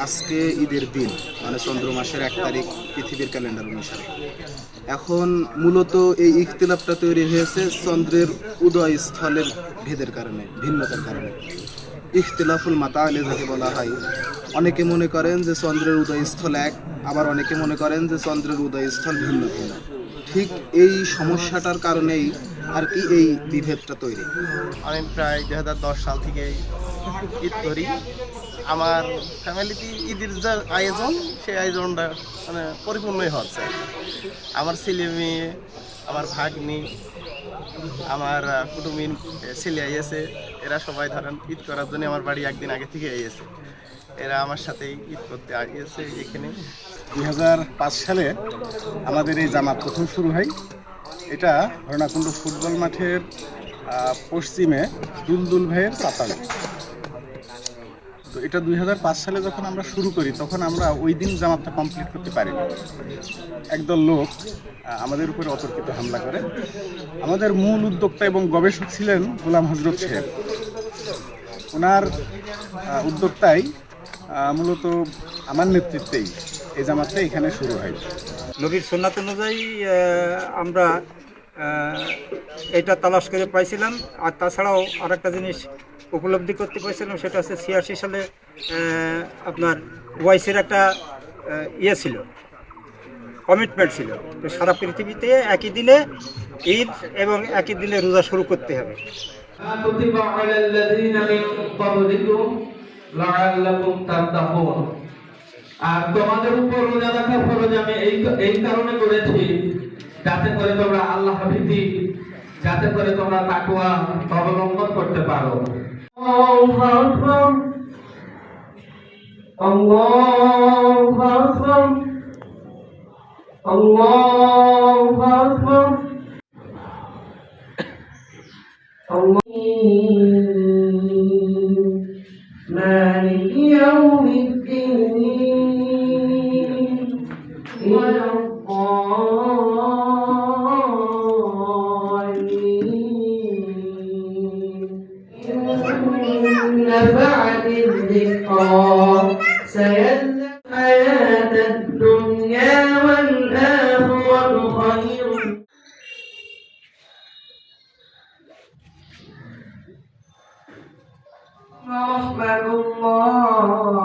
আজকে ঈদের দিন, মানে চন্দ্র মাসের 1 তারিখ পৃথিবীর ক্যালেন্ডার অনুসারে। এখন মূলত এই ইখতিলাফটা তৈরি হয়েছে চন্দ্রের উদয় স্থলের ভেদের কারণে, ভিন্নতার কারণে। ইখতিলাফুল মাতাআলি যাকে বলা হয়। অনেকে মনে করেন যে চন্দ্রের উদয়স্থল এক, আবার অনেকে মনে করেন যে চন্দ্রের উদয়স্থল ভিন্ন ভিন্ন। ঠিক এই সমস্যাটার কারণেই আর কি এই বিভেদটা তৈরি। আমি প্রায় 2010 সাল থেকে ঈদ করি। আমার ফ্যামিলিতে ঈদের যে আয়োজন, সেই আয়োজনটা মানে পরিপূর্ণই হচ্ছে। আমার ছেলে মেয়ে, আমার ভাগ্নি, আমার কুটুমিন ছেলে আইয়েছে, এরা সবাই ধরেন ঈদ করার জন্য আমার বাড়ি একদিন আগে থেকে আইয়েছে। এরা আমার সাথেই ঈদ করতে আইয়েছে এখানে। 2005 সালে আমাদের এই জামাত প্রথম শুরু হয়। এটা হরণাকুণ্ড ফুটবল মাঠের পশ্চিমে দুলদুল ভাইয়ের চাতালে। তো এটা 2005 সালে যখন আমরা শুরু করি, তখন আমরা ওই দিন জামাতটা কমপ্লিট করতে পারিনি। একদল লোক আমাদের উপরে অতর্কিত হামলা করে। আমাদের মূল উদ্যোক্তা এবং গবেষক ছিলেন গোলাম হযরত সাহেব। ওনার উদ্যোক্তায় মূলত আমার নেতৃত্বেই এই জামাতটা এখানে শুরু হয়। নবীর সুন্নাত অনুযায়ী আমরা এটা তালাশ করে পাইছিলাম। আর তাছাড়াও আরেকটা জিনিস উপলব্ধি করতে পারছিলাম, সেটা হচ্ছে 86 সালে আপনার ওয়াইসের একটা ইয়ে ছিল, কমিটমেন্ট ছিল। তো সারা পৃথিবীতে একই দিনে ঈদ এবং একই দিনে রোজা শুরু করতে হবে। আর তোমাদের উপর রোজা রাখা ফরজ আমি এই কারণে করেছি, যাতে করে তোমরা আল্লাহ ভীতি, যাতে করে তোমরা তাকওয়া অবলম্বন করতে পারো। আল্লাহু আকবার, আল্লাহু আকবার, আল্লাহু আকবার। مالك يوم الدين ولا الضالين إن نفعت الذكرى سيذكر حياة الدنيا والآخرة خير. رحمة الله